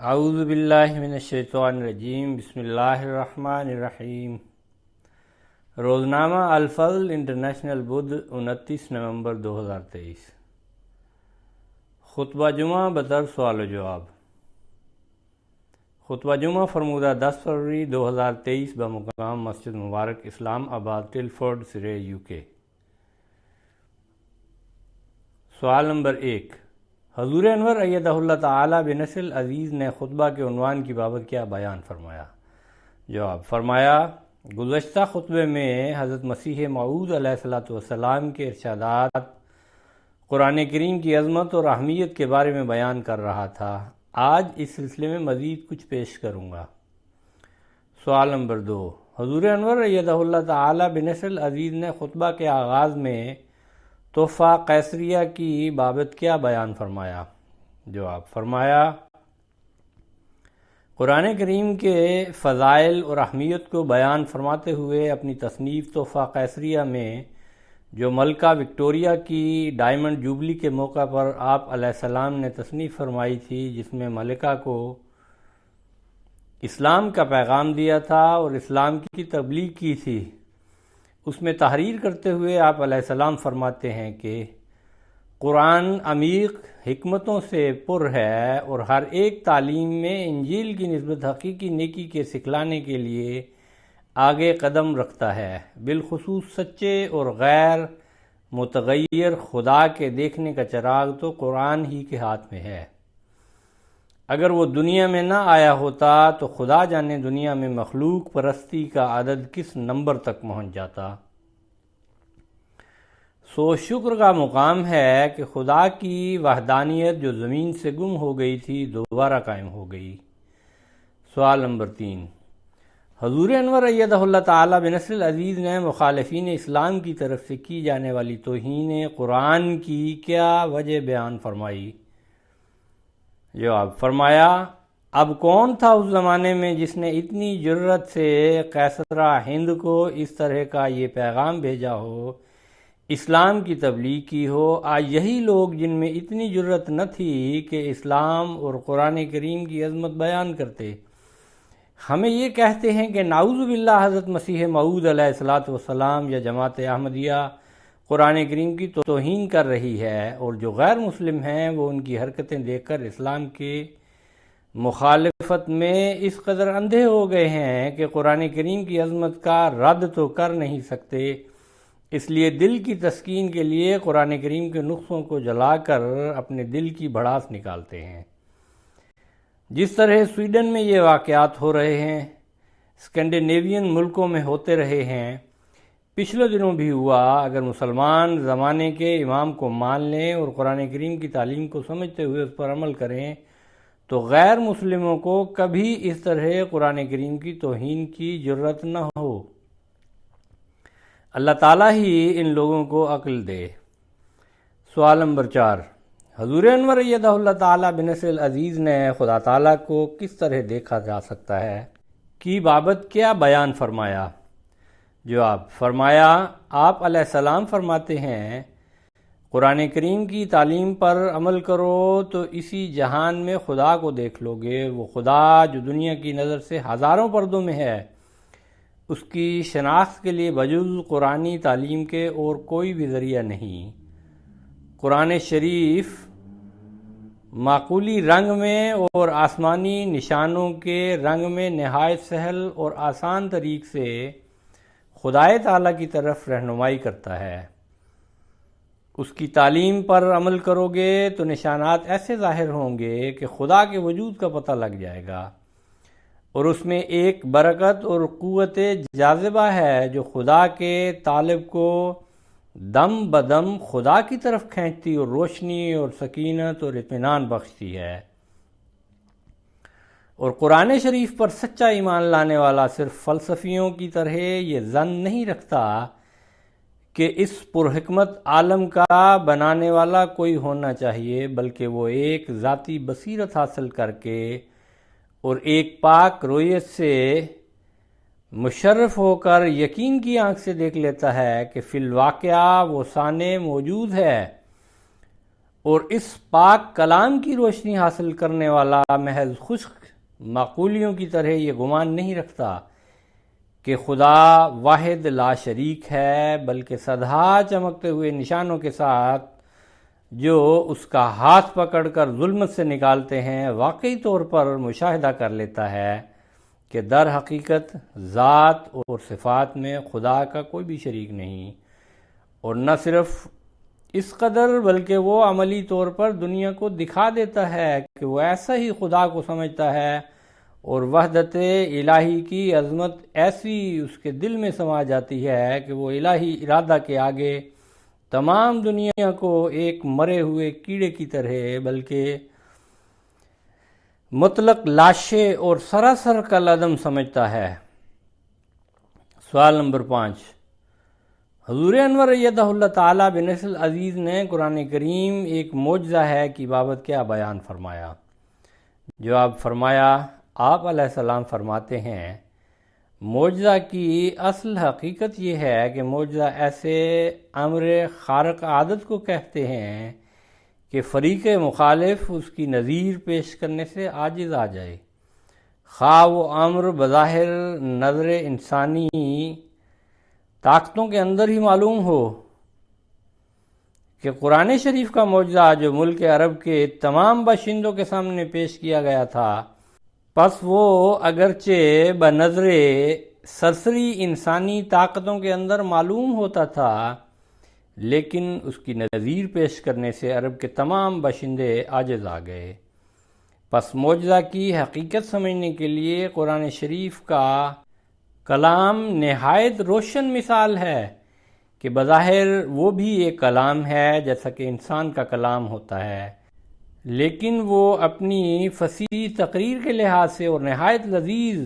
اعوذ باللہ من الشیطان الرجیم، بسم اللہ الرحمن الرحیم۔ روزنامہ الفضل انٹرنیشنل بدھ 29 نومبر 2023۔ خطبہ جمعہ بطرز سوال و جواب۔ خطبہ جمعہ فرمودہ 10 فروری 2023 بمقام مسجد مبارک اسلام آباد، ٹلفورڈ، سرے، UK۔ سوال نمبر 1، حضور انور ایدہ اللہ تعالی بنصر عزیز نے خطبہ کے عنوان کی بابت کیا بیان فرمایا؟ جواب فرمایا، گزشتہ خطبے میں حضرت مسیح موعود علیہ السلام کے ارشادات قرآن کریم کی عظمت اور اہمیت کے بارے میں بیان کر رہا تھا۔ آج اس سلسلے میں مزید کچھ پیش کروں گا۔ سوال نمبر 2، حضور انور ایدہ اللہ تعالی بنصر عزیز نے خطبہ کے آغاز میں تحفہ قیصریہ کی بابت کیا بیان فرمایا؟ جواب فرمایا، قرآن کریم کے فضائل اور اہمیت کو بیان فرماتے ہوئے اپنی تصنیف تحفہ قیصریہ میں جو ملکہ وکٹوریہ کی ڈائمنڈ جوبلی کے موقع پر آپ علیہ السلام نے تصنیف فرمائی تھی، جس میں ملکہ کو اسلام کا پیغام دیا تھا اور اسلام کی تبلیغ کی تھی، اس میں تحریر کرتے ہوئے آپ علیہ السلام فرماتے ہیں کہ قرآن عمیق حکمتوں سے پر ہے اور ہر ایک تعلیم میں انجیل کی نسبت حقیقی نیکی کے سکھلانے کے لیے آگے قدم رکھتا ہے، بالخصوص سچے اور غیر متغیر خدا کے دیکھنے کا چراغ تو قرآن ہی کے ہاتھ میں ہے۔ اگر وہ دنیا میں نہ آیا ہوتا تو خدا جانے دنیا میں مخلوق پرستی کا عدد کس نمبر تک پہنچ جاتا۔ سو شکر کا مقام ہے کہ خدا کی وحدانیت جو زمین سے گم ہو گئی تھی دوبارہ قائم ہو گئی۔ سوال نمبر 3، حضور انور ایدہ اللہ تعالی بنصر عزیز نے مخالفین اسلام کی طرف سے کی جانے والی توہین قرآن کی کیا وجہ بیان فرمائی؟ جواب فرمایا، اب کون تھا اس زمانے میں جس نے اتنی جرت سے قیصرہ ہند کو اس طرح کا یہ پیغام بھیجا ہو، اسلام کی تبلیغ کی ہو؟ آج یہی لوگ جن میں اتنی جرت نہ تھی کہ اسلام اور قرآن کریم کی عظمت بیان کرتے، ہمیں یہ کہتے ہیں کہ نعوذ باللہ حضرت مسیح موعود علیہ السلام یا جماعت احمدیہ قرآن کریم کی توہین کر رہی ہے، اور جو غیر مسلم ہیں وہ ان کی حرکتیں دیکھ کر اسلام کے مخالفت میں اس قدر اندھے ہو گئے ہیں کہ قرآن کریم کی عظمت کا رد تو کر نہیں سکتے، اس لیے دل کی تسکین کے لیے قرآن کریم کے نقصوں کو جلا کر اپنے دل کی بھڑاس نکالتے ہیں۔ جس طرح سویڈن میں یہ واقعات ہو رہے ہیں، اسکینڈینیوین ملکوں میں ہوتے رہے ہیں، پچھلے دنوں بھی ہوا، اگر مسلمان زمانے کے امام کو مان لیں اور قرآن کریم کی تعلیم کو سمجھتے ہوئے اس پر عمل کریں تو غیر مسلموں کو کبھی اس طرح قرآن کریم کی توہین کی جرت نہ ہو۔ اللہ تعالیٰ ہی ان لوگوں کو عقل دے۔ سوال نمبر 4، حضور انور ایدہ اللہ تعالی بنصر عزیز نے خدا تعالیٰ کو کس طرح دیکھا جا سکتا ہے کی بابت کیا بیان فرمایا؟ جواب فرمایا، آپ علیہ السلام فرماتے ہیں، قرآن کریم کی تعلیم پر عمل کرو تو اسی جہان میں خدا کو دیکھ لو گے۔ وہ خدا جو دنیا کی نظر سے ہزاروں پردوں میں ہے، اس کی شناخت کے لیے بجز قرآنی تعلیم کے اور کوئی بھی ذریعہ نہیں۔ قرآن شریف معقولی رنگ میں اور آسمانی نشانوں کے رنگ میں نہایت سہل اور آسان طریق سے خدائے تعالیٰ کی طرف رہنمائی کرتا ہے۔ اس کی تعلیم پر عمل کرو گے تو نشانات ایسے ظاہر ہوں گے کہ خدا کے وجود کا پتہ لگ جائے گا، اور اس میں ایک برکت اور قوت جاذبہ ہے جو خدا کے طالب کو دم بدم خدا کی طرف کھینچتی اور روشنی اور سکینت اور اطمینان بخشتی ہے۔ اور قرآن شریف پر سچا ایمان لانے والا صرف فلسفیوں کی طرح یہ ظن نہیں رکھتا کہ اس پرحکمت عالم کا بنانے والا کوئی ہونا چاہیے، بلکہ وہ ایک ذاتی بصیرت حاصل کر کے اور ایک پاک رویت سے مشرف ہو کر یقین کی آنکھ سے دیکھ لیتا ہے کہ فی الواقعہ وہ سانے موجود ہے اور اس پاک کلام کی روشنی حاصل کرنے والا محض خشک معقولیوں کی طرح یہ گمان نہیں رکھتا کہ خدا واحد لا شریک ہے، بلکہ سدھا چمکتے ہوئے نشانوں کے ساتھ جو اس کا ہاتھ پکڑ کر ظلمت سے نکالتے ہیں واقعی طور پر مشاہدہ کر لیتا ہے کہ در حقیقت ذات اور صفات میں خدا کا کوئی بھی شریک نہیں، اور نہ صرف اس قدر بلکہ وہ عملی طور پر دنیا کو دکھا دیتا ہے کہ وہ ایسا ہی خدا کو سمجھتا ہے، اور وحدت الہی کی عظمت ایسی اس کے دل میں سما جاتی ہے کہ وہ الہی ارادہ کے آگے تمام دنیا کو ایک مرے ہوئے کیڑے کی طرح بلکہ مطلق لاشے اور سراسر کالعدم سمجھتا ہے۔ سوال نمبر 5، حضور انور ایدہ اللہ تعالیٰ بنصر العزیز نے قرآن کریم ایک معجزہ ہے کی بابت کیا بیان فرمایا؟ جواب فرمایا، آپ علیہ السلام فرماتے ہیں معجزہ کی اصل حقیقت یہ ہے کہ معجزہ ایسے امر خارق عادت کو کہتے ہیں کہ فریق مخالف اس کی نظیر پیش کرنے سے عاجز آ جائے، خواہ وہ امر بظاہر نظر انسانی طاقتوں کے اندر ہی معلوم ہو کہ قرآن شریف کا معجزہ جو ملک عرب کے تمام باشندوں کے سامنے پیش کیا گیا تھا، پس وہ اگرچہ بنظر سرسری انسانی طاقتوں کے اندر معلوم ہوتا تھا، لیکن اس کی نظیر پیش کرنے سے عرب کے تمام باشندے عاجز آ گئے۔ پس معجزہ کی حقیقت سمجھنے کے لیے قرآن شریف کا کلام نہایت روشن مثال ہے کہ بظاہر وہ بھی ایک کلام ہے جیسا کہ انسان کا کلام ہوتا ہے، لیکن وہ اپنی فصیح تقریر کے لحاظ سے اور نہایت لذیذ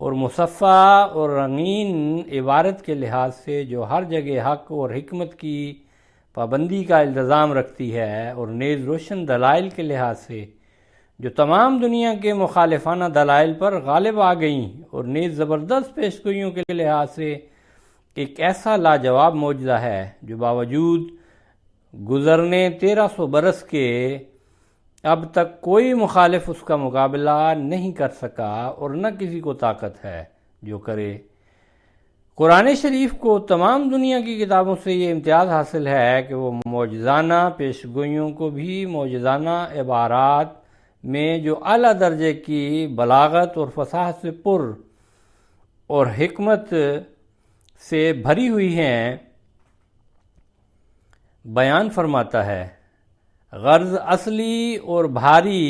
اور مصفّح اور رنگین عبارت کے لحاظ سے جو ہر جگہ حق اور حکمت کی پابندی کا التزام رکھتی ہے، اور نیز روشن دلائل کے لحاظ سے جو تمام دنیا کے مخالفانہ دلائل پر غالب آ گئیں، اور نیز زبردست پیشگوئیوں کے لحاظ سے ایک ایسا لاجواب معجزہ ہے جو باوجود گزرنے 1300 برس کے اب تک کوئی مخالف اس کا مقابلہ نہیں کر سکا، اور نہ کسی کو طاقت ہے جو کرے۔ قرآن شریف کو تمام دنیا کی کتابوں سے یہ امتیاز حاصل ہے کہ وہ معجزانہ پیشگوئیوں کو بھی معجزانہ عبارات میں جو اعلیٰ درجے کی بلاغت اور فصاحت سے پر اور حکمت سے بھری ہوئی ہیں بیان فرماتا ہے۔ غرض اصلی اور بھاری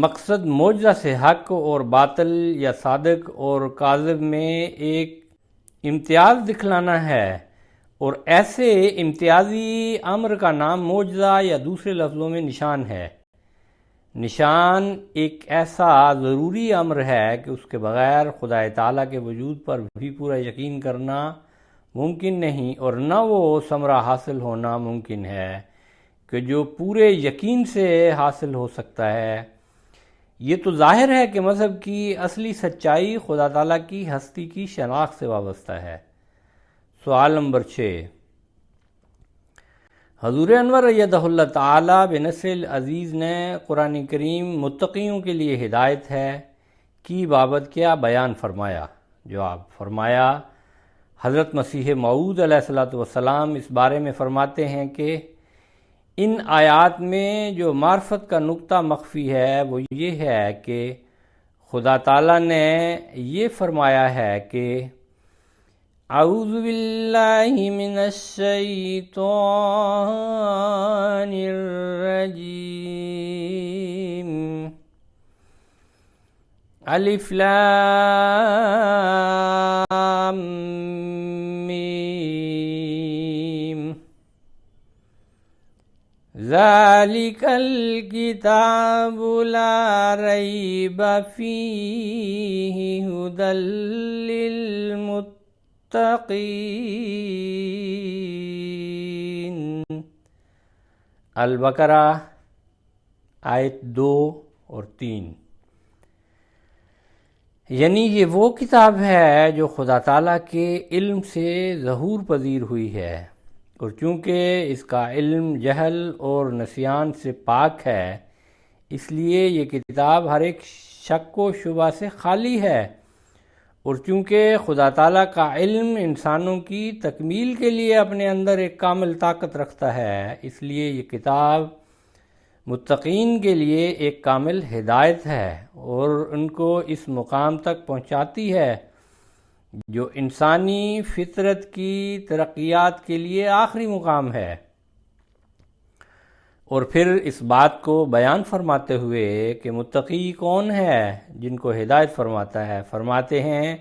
مقصد معجزہ سے حق اور باطل یا صادق اور کاذب میں ایک امتیاز دکھلانا ہے، اور ایسے امتیازی امر کا نام معجزہ یا دوسرے لفظوں میں نشان ہے۔ نشان ایک ایسا ضروری امر ہے کہ اس کے بغیر خدا تعالیٰ کے وجود پر بھی پورا یقین کرنا ممکن نہیں، اور نہ وہ ثمرہ حاصل ہونا ممکن ہے کہ جو پورے یقین سے حاصل ہو سکتا ہے۔ یہ تو ظاہر ہے کہ مذہب کی اصلی سچائی خدا تعالیٰ کی ہستی کی شناخت سے وابستہ ہے۔ سوال نمبر 6، حضور انور ایدہ اللہ تعالیٰ بنصر العزیز نے قرآن کریم متقیوں کے لیے ہدایت ہے کی بابت کیا بیان فرمایا؟ جواب فرمایا، حضرت مسیح موعود علیہ السلام اس بارے میں فرماتے ہیں کہ ان آیات میں جو معرفت کا نقطہ مخفی ہے وہ یہ ہے کہ خدا تعالیٰ نے یہ فرمایا ہے کہ اعوذ باللہ من الشیطان الرجیم، الف لام میم، ذالک الکتاب لا ریب فیہ ھدی للمتقین۔ البقرہ آیت 2 اور 3۔ یعنی یہ وہ کتاب ہے جو خدا تعالیٰ کے علم سے ظہور پذیر ہوئی ہے، اور چونکہ اس کا علم جہل اور نسیان سے پاک ہے، اس لیے یہ کتاب ہر ایک شک و شبہ سے خالی ہے، اور چونکہ خدا تعالیٰ کا علم انسانوں کی تکمیل کے لیے اپنے اندر ایک کامل طاقت رکھتا ہے، اس لیے یہ کتاب متقین کے لیے ایک کامل ہدایت ہے اور ان کو اس مقام تک پہنچاتی ہے جو انسانی فطرت کی ترقیات کے لیے آخری مقام ہے۔ اور پھر اس بات کو بیان فرماتے ہوئے کہ متقی کون ہے جن کو ہدایت فرماتا ہے، فرماتے ہیں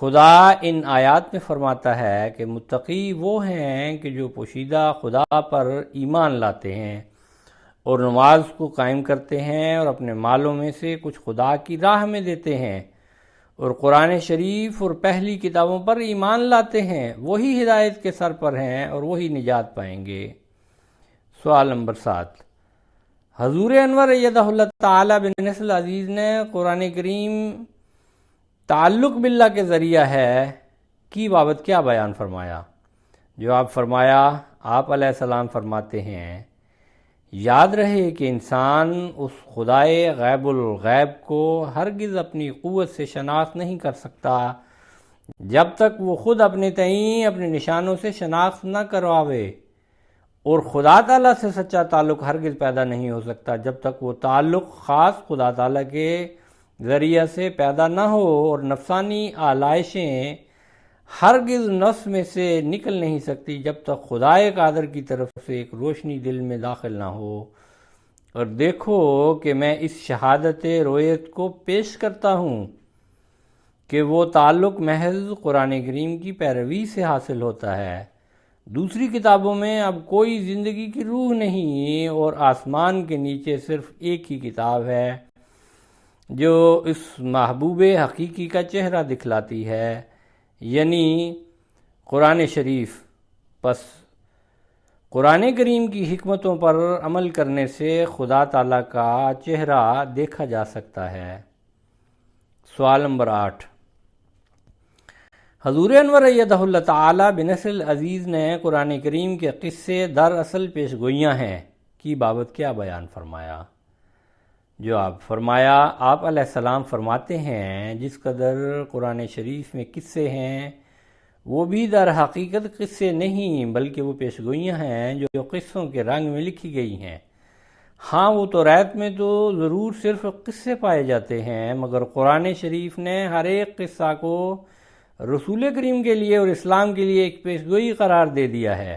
خدا ان آیات میں فرماتا ہے کہ متقی وہ ہیں کہ جو پوشیدہ خدا پر ایمان لاتے ہیں اور نماز کو قائم کرتے ہیں اور اپنے مالوں میں سے کچھ خدا کی راہ میں دیتے ہیں اور قرآن شریف اور پہلی کتابوں پر ایمان لاتے ہیں، وہی ہدایت کے سر پر ہیں اور وہی نجات پائیں گے۔ سوال نمبر 7، حضور انور ایدہ اللہ تعالی بن نصر العزیز نے قرآن کریم تعلق باللہ کے ذریعہ ہے کی بابت کیا بیان فرمایا؟ جواب فرمایا، آپ علیہ السلام فرماتے ہیں یاد رہے کہ انسان اس خدائے غیب الغیب کو ہرگز اپنی قوت سے شناخت نہیں کر سکتا جب تک وہ خود اپنے تئیں اپنے نشانوں سے شناخت نہ کرواوے، اور خدا تعالیٰ سے سچا تعلق ہرگز پیدا نہیں ہو سکتا جب تک وہ تعلق خاص خدا تعالیٰ کے ذریعہ سے پیدا نہ ہو، اور نفسانی آلائشیں ہرگز نفس میں سے نکل نہیں سکتی جب تک خدائے قادر کی طرف سے ایک روشنی دل میں داخل نہ ہو۔ اور دیکھو کہ میں اس شہادت رویت کو پیش کرتا ہوں کہ وہ تعلق محض قرآن کریم کی پیروی سے حاصل ہوتا ہے۔ دوسری کتابوں میں اب کوئی زندگی کی روح نہیں، اور آسمان کے نیچے صرف ایک ہی کتاب ہے جو اس محبوب حقیقی کا چہرہ دکھلاتی ہے، یعنی قرآن شریف۔ پس قرآن کریم کی حکمتوں پر عمل کرنے سے خدا تعالیٰ کا چہرہ دیکھا جا سکتا ہے۔ سوال نمبر 8، حضور انور ایدہ اللہ تعالی بنصر العزیز نے قرآن کریم کے قصے دراصل پیش گوئیاں ہیں کی بابت کیا بیان فرمایا؟ جواب فرمایا، آپ علیہ السلام فرماتے ہیں جس قدر قرآن شریف میں قصے ہیں وہ بھی در حقیقت قصے نہیں بلکہ وہ پیش گوئیاں ہیں جو قصوں کے رنگ میں لکھی گئی ہیں۔ ہاں، وہ توریت میں تو ضرور صرف قصے پائے جاتے ہیں، مگر قرآن شریف نے ہر ایک قصہ کو رسول کریم کے لیے اور اسلام کے لیے ایک پیشگوئی قرار دے دیا ہے،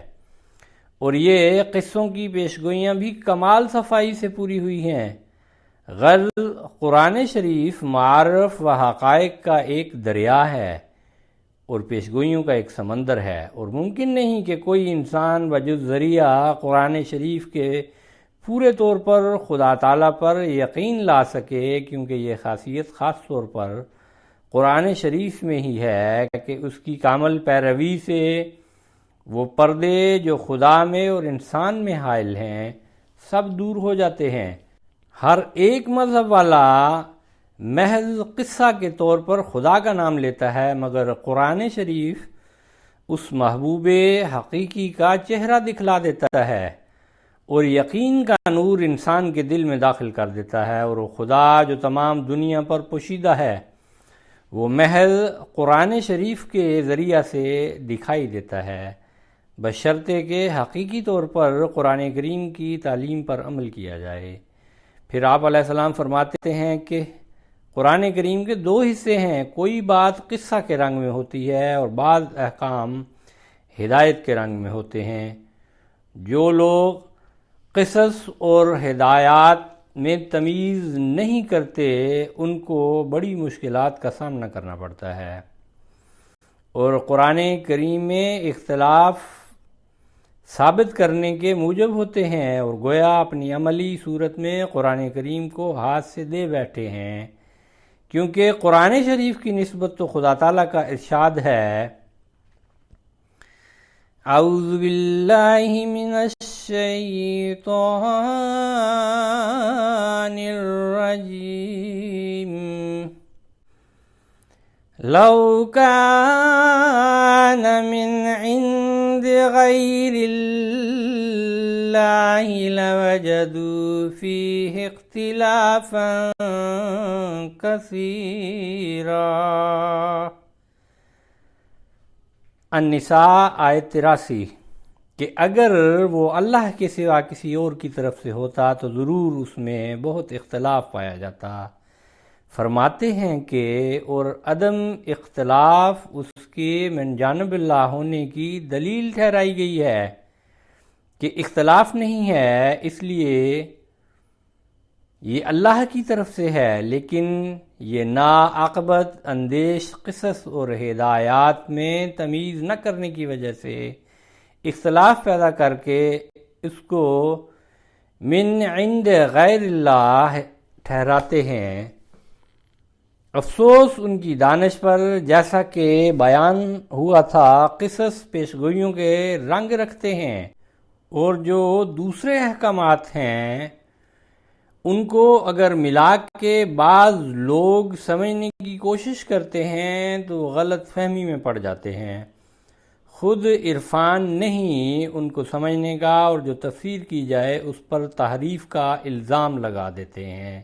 اور یہ قصوں کی پیشگوئیاں بھی کمال صفائی سے پوری ہوئی ہیں۔ غرض قرآن شریف معارف و حقائق کا ایک دریا ہے اور پیشگوئیوں کا ایک سمندر ہے، اور ممکن نہیں کہ کوئی انسان بجز ذریعہ قرآن شریف کے پورے طور پر خدا تعالیٰ پر یقین لا سکے، کیونکہ یہ خاصیت خاص طور پر قرآن شریف میں ہی ہے کہ اس کی کامل پیروی سے وہ پردے جو خدا میں اور انسان میں حائل ہیں سب دور ہو جاتے ہیں۔ ہر ایک مذہب والا محض قصہ کے طور پر خدا کا نام لیتا ہے، مگر قرآن شریف اس محبوب حقیقی کا چہرہ دکھلا دیتا ہے اور یقین کا نور انسان کے دل میں داخل کر دیتا ہے، اور وہ خدا جو تمام دنیا پر پوشیدہ ہے وہ محض قرآن شریف کے ذریعہ سے دکھائی دیتا ہے، بشرطے کہ حقیقی طور پر قرآن کریم کی تعلیم پر عمل کیا جائے۔ پھر آپ علیہ السلام فرماتے ہیں کہ قرآن کریم کے 2 حصے ہیں، کوئی بات قصہ کے رنگ میں ہوتی ہے اور بعض احکام ہدایت کے رنگ میں ہوتے ہیں۔ جو لوگ قصص اور ہدایات میں تمیز نہیں کرتے ان کو بڑی مشکلات کا سامنا کرنا پڑتا ہے، اور قرآن کریم میں اختلاف ثابت کرنے کے موجب ہوتے ہیں، اور گویا اپنی عملی صورت میں قرآن کریم کو ہاتھ سے دے بیٹھے ہیں، کیونکہ قرآن شریف کی نسبت تو خدا تعالیٰ کا ارشاد ہے، اعوذ باللہ من الشیطان الرجیم، لو کان من عند غير الله لوجدوا فيه اختلافا كثيرا۔ النساء آیت 83 کہ اگر وہ اللہ کے سوا کسی اور کی طرف سے ہوتا تو ضرور اس میں بہت اختلاف پایا جاتا۔ فرماتے ہیں کہ اور عدم اختلاف اس کے من جانب اللہ ہونے کی دلیل ٹھہرائی گئی ہے کہ اختلاف نہیں ہے اس لیے یہ اللہ کی طرف سے ہے، لیکن یہ ناعاقبت اندیش قصص اور ہدایات میں تمیز نہ کرنے کی وجہ سے اختلاف پیدا کر کے اس کو من عند غیر اللہ ٹھہراتے ہیں۔ افسوس ان کی دانش پر، جیسا کہ بیان ہوا تھا قصص پیشگوئیوں کے رنگ رکھتے ہیں، اور جو دوسرے احکامات ہیں ان کو اگر ملا کے بعض لوگ سمجھنے کی کوشش کرتے ہیں تو غلط فہمی میں پڑ جاتے ہیں، خود عرفان نہیں ان کو سمجھنے کا، اور جو تفسیر کی جائے اس پر تحریف کا الزام لگا دیتے ہیں۔